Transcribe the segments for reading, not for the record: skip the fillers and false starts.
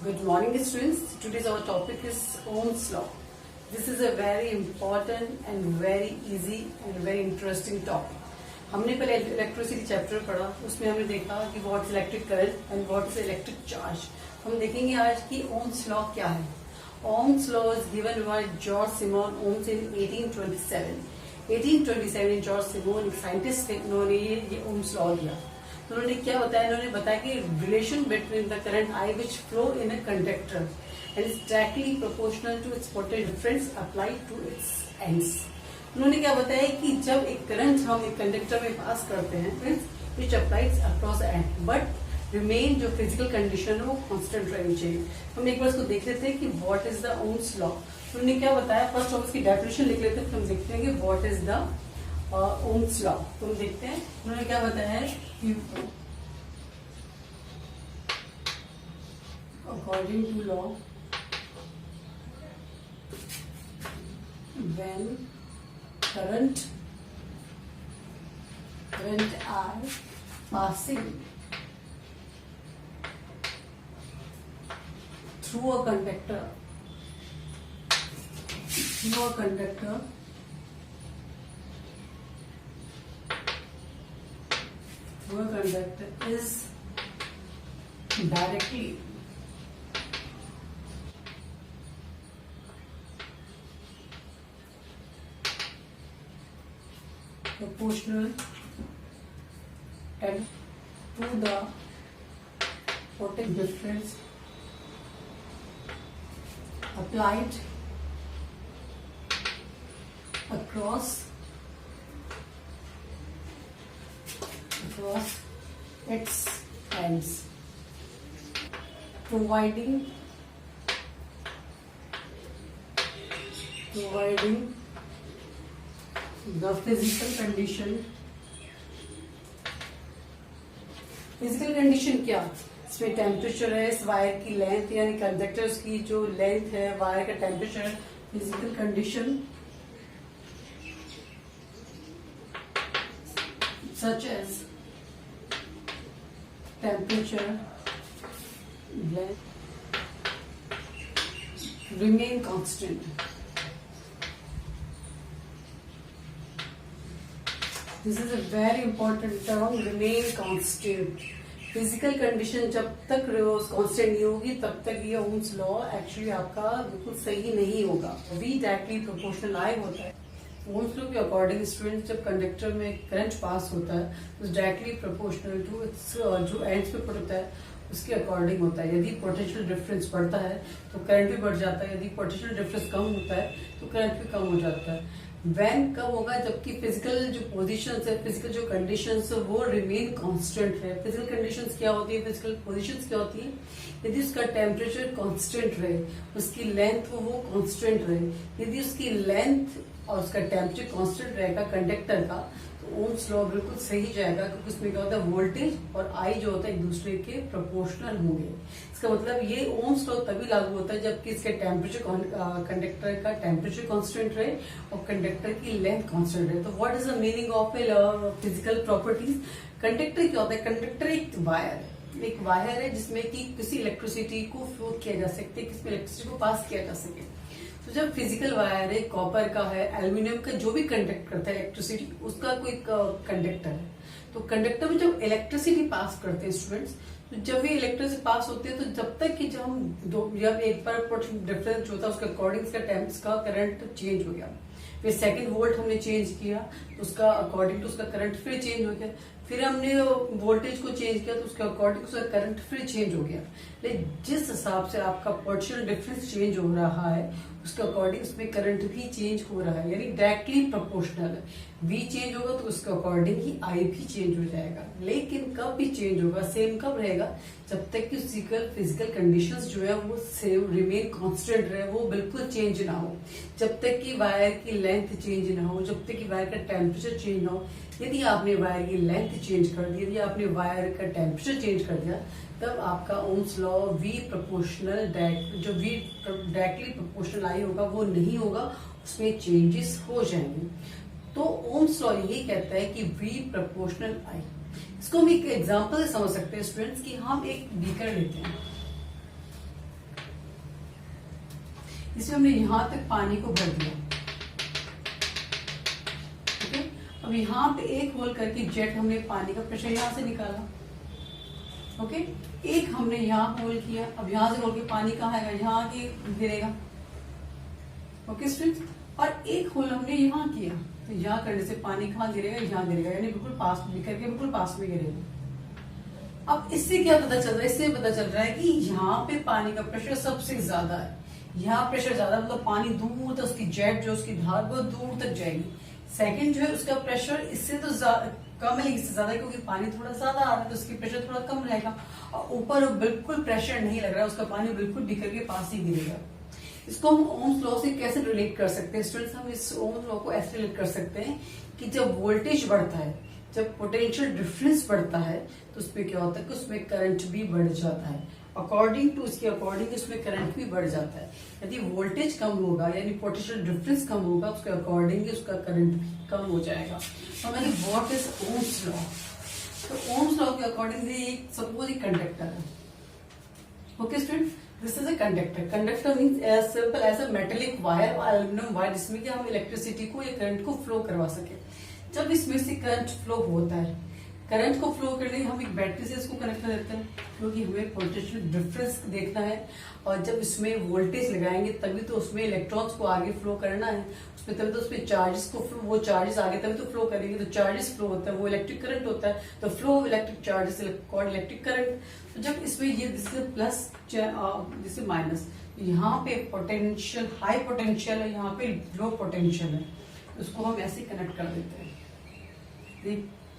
Good morning, students. Today's our topic is Ohm's law. This is a very important and very easy and very interesting topic. हमने पहले electricity chapter पढ़ा, उसमें हमने देखा कि what is electric current and what is electric charge. हम देखेंगे आज कि ओम्स लॉ क्या है. Ohm's law is given by George Simon Ohms in 1827. 1827 George Simon एक साइंटिस्ट थे, उन्होंने ये ओम्स लॉ दिया. तो उन्होंने क्या बताया, उन्होंने बताया कि relation between the current I which flow in a conductor and is directly proportional to its potential difference applied to its ends. उन्होंने क्या बताया कि जब एक करंट हम एक कंडक्टर में पास करते हैं विच applies across and but remain जो फिजिकल कंडीशन है वो कांस्टेंट रहनी चाहिए. हम एक बार इसको देख लेते हैं कि what is the Ohm's law. उन्होंने क्या बताया, फर्स्ट ऑफ इसकी डेफिनेशन लिख लेते हैं, फिर हम देखते हैं कि what is the Ohm's law. तो हम देखते हैं उन्होंने क्या बताया है कि according to law when current are passing through a conductor is directly proportional and to the potential difference applied across its ends, providing the physical condition क्या, इसमें टेम्परेचर है, इस वायर की लेंथ यानी कंडक्टर्स की जो लेंथ है, wire का temperature, physical condition such as temperature, length remain constant. This is a very important term, remain constant. Physical condition जब तक कांस्टेंट नहीं होगी तब तक ये ओम्स लॉ एक्चुअली आपका बिल्कुल सही नहीं होगा. वी डायरेक्टली प्रोपोर्शनल आई होता है. ओम्स लॉ के अकॉर्डिंग स्टूडेंट जब कंडक्टर में करंट पास होता है तो डायरेक्टली प्रोपोर्शनल टू इट्स जो एंड्स पे पुट होता है उसके अकॉर्डिंग होता है. यदि पोटेंशियल डिफरेंस बढ़ता है तो करंट भी बढ़ जाता है, यदि पोटेंशियल डिफरेंस कम होता है तो करंट भी कम हो जाता है. वैन कब होगा, जबकि फिजिकल जो पोजीशंस है, फिजिकल जो कंडीशंस है वो रिमेन कांस्टेंट है. फिजिकल कंडीशंस क्या होती है, फिजिकल पोजीशंस क्या होती है, यदि उसका टेम्परेचर कांस्टेंट रहे, उसकी लेंथ वो कांस्टेंट रहे. यदि उसकी लेंथ और उसका टेम्परेचर कांस्टेंट रहेगा कंडक्टर का तो ओम्स लॉ बिल्कुल सही जाएगा, क्योंकि उसमें क्या होता है वोल्टेज और आई जो होता है एक दूसरे के प्रोपोर्शनल होंगे. इसका मतलब ये ओम्स लॉ तभी लागू होता है जबकि इसके टेम्परेचर कंडक्टर का टेम्परेचर कांस्टेंट रहे और कंडक्टर की लेंथ कांस्टेंट रहे. तो what is the meaning of a physical properties. Conductor क्या होता है, कंडक्टर एक वायर है जिसमें कि किसी इलेक्ट्रिसिटी को फ्लो किया जा सकता है, किसी इलेक्ट्रिसिटी को पास किया जा सके. तो जब फिजिकल वायर है, कॉपर का है, एल्यूमिनियम का, जो भी कंडक्ट करता है इलेक्ट्रिसिटी, उसका कोई कंडक्टर है. तो कंडक्टर में जब इलेक्ट्रिसिटी पास करते हैं स्टूडेंट्स, तो जब ये इलेक्ट्रिसिटी पास होती है तो जब तक कि जब एक बार डिफरेंस होता है उसके अकॉर्डिंग का करंट चेंज हो गया, फिर सेकंड वोल्ट हमने चेंज किया तो उसका अकॉर्डिंग टू उसका करंट फिर चेंज हो गया, फिर हमने वोल्टेज को चेंज किया तो उसके अकॉर्डिंग उसका करंट फिर चेंज हो गया. लेकिन जिस हिसाब से आपका पोटेंशियल डिफरेंस चेंज हो रहा है उसके अकॉर्डिंग उसमें करंट भी चेंज हो रहा है, यानी डायरेक्टली प्रोपोर्शनल है. वी चेंज होगा तो उसके अकॉर्डिंग ही आई भी चेंज हो जाएगा. लेकिन कब भी चेंज होगा, सेम कब रहेगा, जब तक कि उसकी फिजिकल कंडीशंस जो है वो सेम रिमेन कांस्टेंट रहे, वो बिल्कुल चेंज ना हो. जब तक कि वायर की लेंथ चेंज ना हो, जब तक कि वायर का टेम्परेचर चेंज ना हो. यदि आपने वायर की लेंथ चेंज कर दी, यदि आपने वायर का टेम्परेचर चेंज कर दिया, तब आपका ओम्स लॉ वी प्रोपोर्शनल जो वी डायरेक्टली प्रोपोर्शनल आई होगा वो नहीं होगा, उसमें चेंजेस हो जाएंगे. तो ओम्स लॉ यही कहता है कि वी प्रोपोर्शनल आई. इसको हम एक एग्जांपल से समझ सकते हैं स्टूडेंट्स कि हम एक बीकर लेते हैं. इसमें हमने यहां तक पानी को भर दिया। ओके, अब यहां पे एक होल करके जेट हमने पानी का प्रेशर यहां से निकाला। ओके, एक हमने यहां होल किया, अब यहां से होल के पानी कहाँ आएगा, यहाँ आके गिरेगा। ओके स्टूडेंट्स, और एक होल हमने यहाँ किया, तो यहाँ करने से पानी कहाँ गिरेगा, यहाँ गिरेगा, यानी बिल्कुल पास में करके बिल्कुल पास में गिरेगा। अब इससे क्या पता चल रहा है, इससे पता चल रहा है कि यहाँ पे पानी का प्रेशर सबसे ज्यादा है। यहाँ प्रेशर ज्यादा मतलब पानी दूर तक, उसकी जेट जो उसकी धार वो दूर तक जाएगी। सेकंड जो है उसका प्रेशर इससे तो कम है, इससे ज्यादा, क्योंकि पानी थोड़ा ज्यादा आ रहा है तो उसकी प्रेशर थोड़ा कम रहेगा। और ऊपर बिल्कुल प्रेशर नहीं लग रहा है, उसका पानी बिल्कुल बिखर के पास ही गिरेगा। इसको हम ओम्स लॉ से कैसे रिलेट कर सकते हैं स्टूडेंट्स, हम इस ओम्स लॉ को ऐसे रिलेट कर सकते हैं कि जब वोल्टेज बढ़ता है, जब पोटेंशियल डिफरेंस बढ़ता है, तो उसमें क्या होता है कि उसमें करंट भी बढ़ जाता है। अकॉर्डिंग टू इसके अकॉर्डिंग उसमें करंट भी बढ़ जाता है। यदि वोल्टेज कम होगा यानी पोटेंशियल डिफरेंस कम होगा, उसके अकॉर्डिंग उसका करंट भी कम हो जाएगा। तो मैंने व्हाट इज ओम्स लॉ, तो ओम्स लॉ के अकॉर्डिंग सपोज एक कंडक्टर है। Okay student, this is a conductor. Conductor means as simple as a metallic wire और एल्यूमिनियम वायर, जिसमें कि हम इलेक्ट्रिसिटी को या करंट को फ्लो करवा सके। जब इसमें से करंट फ्लो होता है, करंट को फ्लो करने के लिए हम एक बैटरी से इसको कनेक्ट कर देते हैं, क्योंकि हमें पोटेंशियल डिफरेंस देखना है। और जब इसमें वोल्टेज लगाएंगे तभी तो उसमें इलेक्ट्रॉन्स को आगे फ्लो करना है, उसमें तभी तो उसमें चार्जेस को वो चार्जेस आगे तभी तो फ्लो करेंगे। तो चार्जेस फ्लो होता है, वो इलेक्ट्रिक करंट होता है, तो flow of electric charges called electric current. तो जब इसमें ये प्लस जिससे माइनस, यहाँ पे पोटेंशियल हाई पोटेंशियल है, यहाँ पे लो पोटेंशियल है, उसको हम ऐसे कनेक्ट कर देते हैं।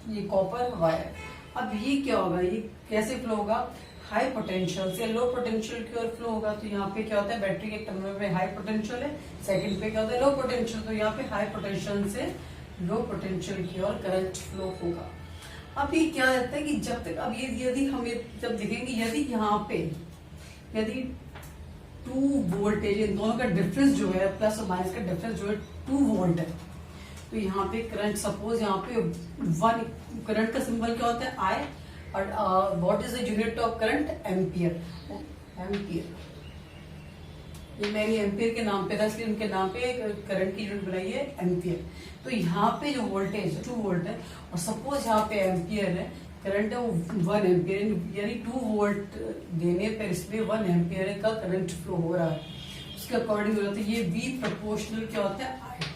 ये कॉपर वायर, अब ये क्या होगा, ये कैसे फ्लो होगा, हाई पोटेंशियल से लो पोटेंशियल की ओर फ्लो होगा। तो यहाँ पे क्या होता है, बैटरी के टर्मिनल में हाई पोटेंशियल है, सेकंड पे क्या होता है लो पोटेंशियल, तो यहाँ पे हाई पोटेंशियल से लो पोटेंशियल की ओर करंट फ्लो होगा। अब ये क्या रहता है कि जब तक, अब ये यदि हम जब देखेंगे, यदि यहाँ पे यदि 2 वोल्टेज, इन दोनों का डिफरेंस जो है, प्लस और माइनस का डिफरेंस जो है 2 वोल्ट है, तो यहाँ पे करंट सपोज यहाँ पे 1, करंट का सिंबल क्या होता है आई, और what is the unit of current, ampere. Ampere, ये मैंने एम्पियर के नाम पे था, इसलिए उनके नाम पे करंट की यूनिट बनाई है एम्पियर। तो यहाँ पे जो वोल्टेज 2 वोल्ट है, और सपोज यहाँ पे एम्पियर है, करंट है वो 1 एम्पियर, यानी 2 वोल्ट देने पर इसमें 1 एम्पियर का करंट फ्लो हो रहा है। उसके अकॉर्डिंग हो जाता है ये V प्रोपोर्शनल क्या होता है I।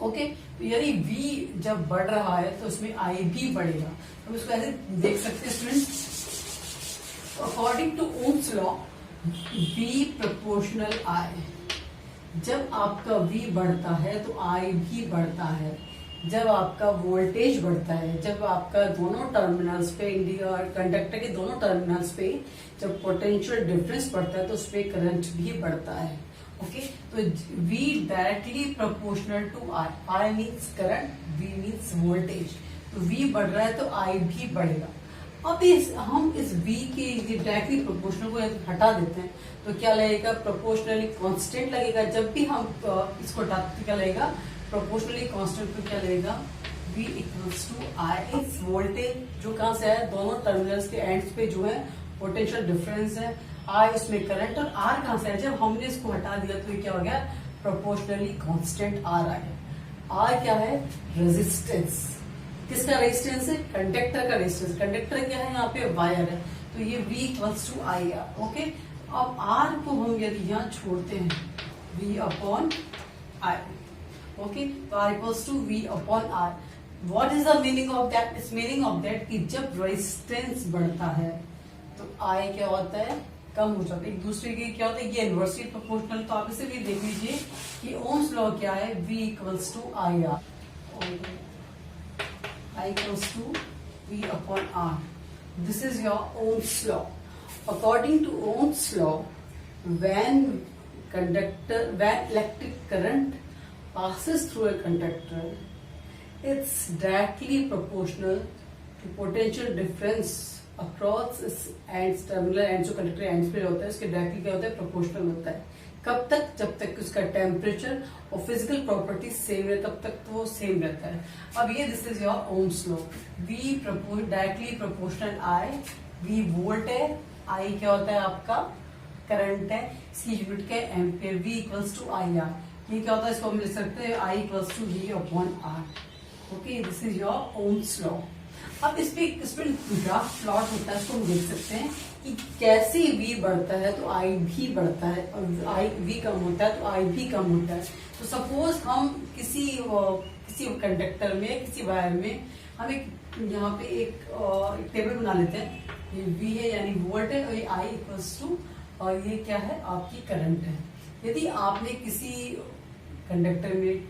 ओके, तो यदि V जब बढ़ रहा है तो उसमें I भी बढ़ेगा। तो इसको ऐसे देख सकते हैं students, according to Ohm's law V proportional I, जब आपका V बढ़ता है तो I भी बढ़ता है। जब आपका वोल्टेज बढ़ता है, जब आपका दोनों टर्मिनल्स पे, कंडक्टर के दोनों टर्मिनल्स पे जब पोटेंशियल डिफरेंस बढ़ता है तो उसपे करंट भी बढ़ता है। ओके, तो V directly proportional to I। I means current, V means voltage. तो V बढ़ रहा है तो I भी बढ़ेगा। अब हम इस V के डायरेक्टली प्रोपोर्शनल को हटा देते हैं तो क्या लगेगा, प्रोपोर्शनली कांस्टेंट लगेगा। जब भी हम इसको हटाते क्या लगेगा, प्रोपोर्शनली कांस्टेंट, तो क्या लगेगा V इक्वल्स टू I। इस वोल्टेज जो कहां से है, दोनों टर्मिनल्स के एंड्स पे जो है पोटेंशियल डिफरेंस है, I उसमें करंट, और R कहां से है, जब हमने इसको हटा दिया तो ये क्या हो गया, प्रोपोर्शनली कांस्टेंट R आ गया। R क्या है, रेजिस्टेंस। किसका रेजिस्टेंस है, कंडक्टर का रेजिस्टेंस। कंडक्टर क्या है, यहाँ पे वायर है, तो ये V equals to I। Okay, अब R को हम यदि यहाँ छोड़ते हैं, V अपॉन I। ओके, तो R equals to V upon R। What is the meaning of that, इस मीनिंग ऑफ दैट कि जब रेजिस्टेंस बढ़ता है तो I क्या होता है, कम हो जाता है। एक दूसरे के क्या होता है, ये इनवर्सली प्रोपोर्शनल। तो आप इसे भी देख लीजिए कि ओम्स लॉ क्या है, V equals to I R, I equals to V upon R. This is your Ohm's law. According to Ohm's law, when electric current passes through a conductor, it's directly proportional to potential difference across its ends, terminal ends जो conductor ends पे होता है, इसके directly क्या होता है, proportional होता है। कब तक, जब तक उसका टेम्परेचर और फिजिकल प्रॉपर्टी सेम है, तब तक तो वो सेम रहता है। अब ये this is your Ohm's law, V directly proportional I, V volt है, I क्या होता है आपका करंट है, इसकी यूनिट क्या है ampere, V equals to I R. ये क्या होता है, इसको हम लिख सकते हैं I equals to V upon R. Okay, this is your Ohm's law. अब इस पे ग्राफ प्लॉट होता है, इसको हम देख सकते हैं कि कैसे V बढ़ता है तो I भी बढ़ता है, और V कम होता है तो I भी कम होता है। तो सपोज हम किसी कंडक्टर में, किसी वायर में हम यहाँ पे एक टेबल बना लेते हैं, ये V है यानी वोल्ट है, और ये I इक्वल्स टू, और ये क्या है आपकी करंट है। यदि आपने किसी कंडक्टर में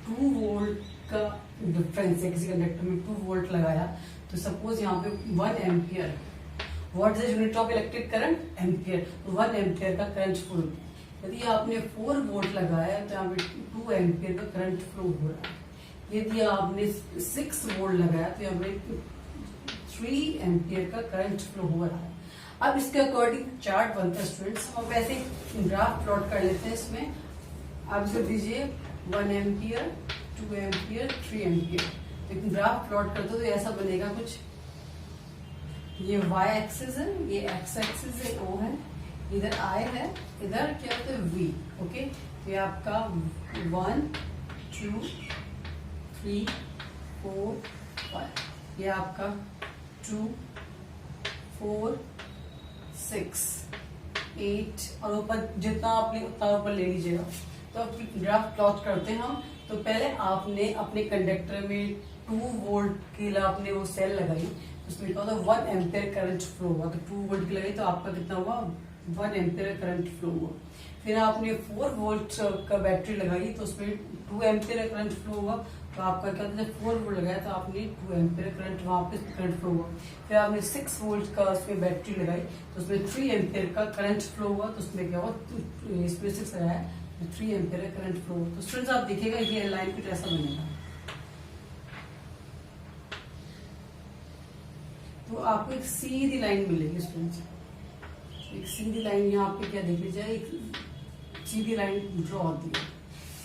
2 वोल्ट का डिफरेंस है, किसी कंडक्टर में 2 वोल्ट लगाया, तो सपोज यहाँ पे 1 ampere, what is the unit of electric current, ampere, तो 1 एम्पियर का करंट फ्लो। यदि आपने 4 वोल्ट लगाया तो यहाँ पे 2 एम्पियर का करंट फ्लो हो रहा है। यदि आपने 6 वोल्ट लगाया तो यहाँ पे 3 एम्पियर का करंट फ्लो हो रहा है। अब इसके अकॉर्डिंग चार्ट बनता है स्टूडेंट्स, हम वैसे ग्राफ प्लॉट कर लेते हैं। इसमें आप कर दीजिए 1 एम्पियर, 2 एम्पियर, 3 एम्पियर, लेकिन ग्राफ प्लॉट करते हो तो ऐसा बनेगा कुछ। ये y एक्सिस है, ये x एक्सिस है, O है, इधर I है, इधर क्या होता है V। ओके, तो ये आपका 1 2 3 4 5, ये आपका 2 4 6 8, और ऊपर जितना आपने उतना ऊपर ले लीजिएगा। तो अब ग्राफ प्लॉट करते हैं हम। तो पहले आपने अपने कंडक्टर में 2 वोल्ट के लिए आपने वो सेल लगाई, उसमें क्या होता है 1 एम्पियर करंट फ्लो हुआ, तो 2 वोल्ट की लगाई तो आपका कितना हुआ 1 एम्पियर करंट फ्लो हुआ। फिर आपने 4 वोल्ट का बैटरी लगाई तो उसमें 2 एम्पियर करंट फ्लो हुआ, तो आपका क्या होता है 4 वोल्ट लगाया तो आपने 2 एम्पियर करंट वहां पे करंट फ्लो हुआ। फिर आपने 6 वोल्ट का उसमें बैटरी लगाई तो उसमें 3 एम्पियर का करंट फ्लो हुआ, तो उसमें क्या हुआ इसमें 6 लगाया 3 एम्पियर करंट फ्लो। तो स्टूडेंट्स आप देखिएगा ये लाइन कुछ ऐसा बनेगा। तो आपको एक सीधी लाइन मिलेगी स्टूडेंट्स, एक सीधी लाइन यहाँ पे क्या देख लीजिए, एक सीधी लाइन ड्रॉ होती है।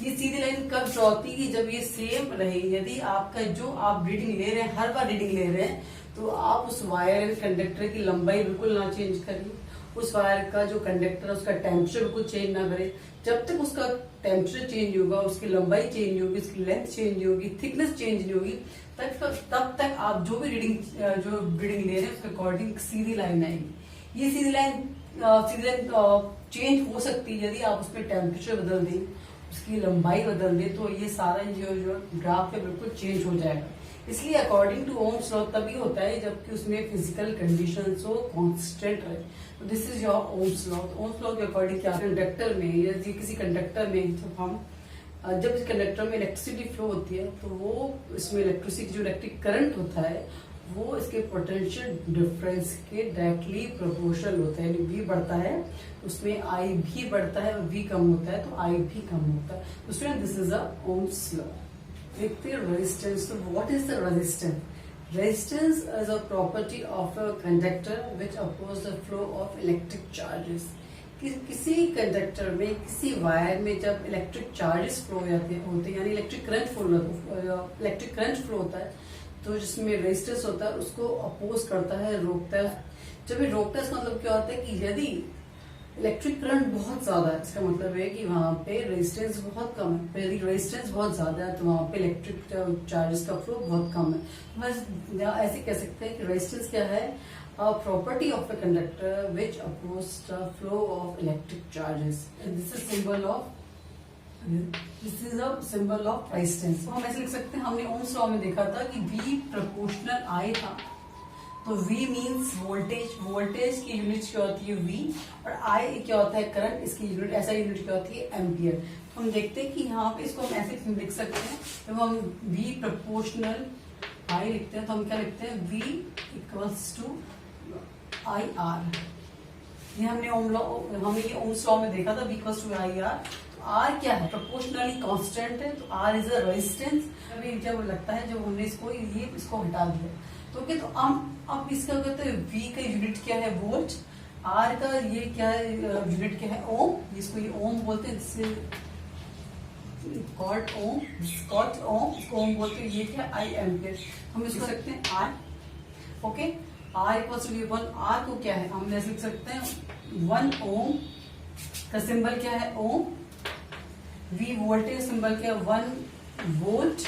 ये सीधी लाइन कब ड्रॉ होती है, जब ये सेम रहे। यदि आपका जो आप रीडिंग ले रहे हैं, हर बार रीडिंग ले रहे हैं, तो आप उस वायर कंडक्टर की लंबाई बिल्कुल ना चेंज करिए। उस वायर का जो कंडक्टर है उसका टेम्परेचर बिल्कुल चेंज ना करे। जब तक उसका टेम्परेचर चेंज होगा, उसकी लंबाई चेंज होगी, उसकी लेंथ चेंज होगी, थिकनेस चेंज नहीं होगी, तब तक आप जो भी रीडिंग ले रहे हैं उसके अकॉर्डिंग सीधी लाइन आएगी। ये सीधी लाइन चेंज हो सकती है यदि आप उसमें टेम्परेचर बदल दें, उसकी लंबाई बदल दें, तो ये सारा जो ग्राफ है बिल्कुल चेंज हो जाएगा। इसलिए अकॉर्डिंग टू ओम्स लॉ तभी होता है जबकि उसमें फिजिकल कंडीशंस हो कांस्टेंट रहे। तो this is your Ohm's law. Ohms law के अकॉर्डिंग क्या कंडक्टर में या किसी कंडक्टर में जब इस कंडक्टर में इलेक्ट्रिसिटी फ्लो होती है तो वो इसमें इलेक्ट्रिसिटी जो इलेक्ट्रिक करंट होता है वो इसके पोटेंशियल डिफरेंस के डायरेक्टली प्रोपोर्शनल होता है। V बढ़ता है उसमें I भी बढ़ता है, और V कम होता है तो I भी कम होता है। तो student this is a Ohm's law. देखते हैं रेजिस्टेंस। तो what is the resistance? Resistance is a property of a conductor which oppose the flow of electric charges. किसी कंडक्टर में, किसी वायर में जब इलेक्ट्रिक चार्जेस फ्लो होते हैं यानी इलेक्ट्रिक करंट फ्लो होता है, तो जिसमें रेजिस्टेंस होता है उसको अपोज करता है, रोकता है। जब ये रोकता है इसका मतलब क्या होता है कि यदि इलेक्ट्रिक करंट बहुत ज्यादा है, इसका मतलब है कि वहां पे रेजिस्टेंस बहुत कम है। यदि रेजिस्टेंस बहुत ज्यादा है तो वहां पे इलेक्ट्रिक चार्जेस का फ्लो बहुत कम है। बस ऐसे कह सकते हैं कि रेजिस्टेंस क्या है, a property of a conductor which opposes the flow of electric charges. And this is a symbol of resistance. तो हम ऐसे लिख सकते हैं, हमने ओम्स लॉ में देखा था कि V प्रोपोर्शनल I था, तो V मींस वोल्टेज। वोल्टेज की यूनिट क्या होती है V, और I क्या होता है करंट, इसकी यूनिट ऐसा यूनिट क्या होती है एम्पियर। तो हम देखते हैं कि यहाँ पे इसको हम ऐसे लिख सकते हैं, जब हम V प्रोपोर्शनल I लिखते हैं तो हम क्या लिखते हैं V इक्वल्स टू IR। ये हमने ये ओम्स लॉ में देखा था, V इक्वल्स टू IR। तो R क्या है, प्रोपोर्शनली कांस्टेंट है, तो R इज अ रेजिस्टेंस। अभी जब लगता है जब हमने इसको हटा दिया तो ओके, तो अब इसका कहते हैं V का यूनिट क्या है वोल्ट, R का ये क्या है यूनिट क्या है ओम, जिसको ये ओम बोलते हैं, जिससे कॉल्ड ओम, इसको ओम बोलते हैं। ये क्या I एम्पियर, हम इसको लिख सकते हैं R। Okay, R equals to V upon R को क्या है हम ऐसे लिख सकते हैं 1 ओम का सिंबल क्या है, ओम। V वोल्टेज सिंबल क्या है, 1 वोल्ट।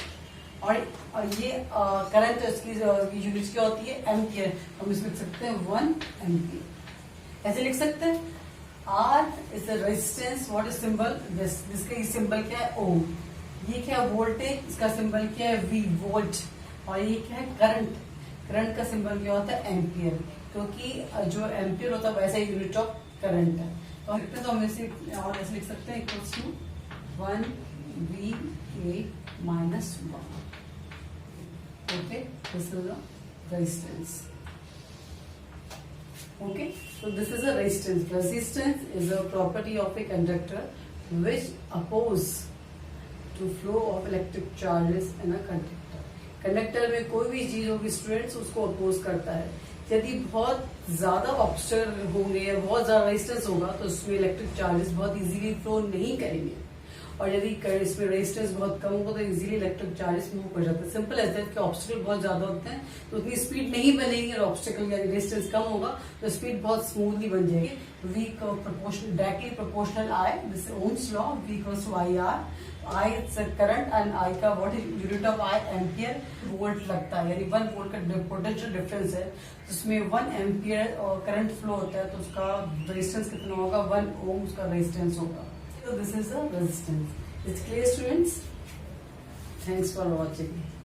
और ये करंट इसकी यूनिट क्या होती है, एम्पियर। हम इसमें लिख सकते हैं 1 एम्पियर। ऐसे लिख सकते हैं। R is the resistance, what is symbol, जिसका ये सिंबल क्या है, ओम। ये क्या है, वोल्टेज, इसका सिंबल क्या है, V वोल्ट। और ये क्या है, करंट, करंट का सिंबल क्या होता है, एम्पियर, क्योंकि जो एम्पियर होता है वैसा यूनिट ऑफ करंट है। तो हम ऐसे और ऐसे लिख सकते हैं, equals to 1 VA minus 1. Okay, this is a resistance. Okay, so this is a resistance. Resistance is a property of a conductor which oppose to flow of electric charges in a conductor. Conductor में कोई भी चीज होगी students उसको oppose करता है। यदि बहुत ज्यादा ऑब्स्टैकल होंगे या बहुत ज्यादा रेजिस्टेंस होगा तो उसमें इलेक्ट्रिक चार्जेस बहुत इजीली फ्लो नहीं करेंगे। और यदि इसमें रेजिस्टेंस बहुत कम होगा तो इजीली इलेक्ट्रिक चार्जेस मूव कर जाते हैं। सिंपल एज दैट कि ऑब्स्टेकल बहुत ज्यादा होते हैं तो उतनी स्पीड नहीं बनेगी, और ऑब्स्टेकल या रेजिस्टेंस कम होगा तो स्पीड बहुत स्मूथली बन जाएगी। V proportional, directly proportional I, this Ohm's law, V equals to IR। I is current and I का what is unit of I, ampere. Volt लगता है, यानी 1 वोल्ट का पोटेंशियल डिफरेंस है, उसमें 1 एम्पियर और करंट फ्लो होता है तो उसका रेजिस्टेंस कितना होगा, 1 ओम उसका रेजिस्टेंस होगा। So this is a resistance. It's clear, students? Thanks for watching.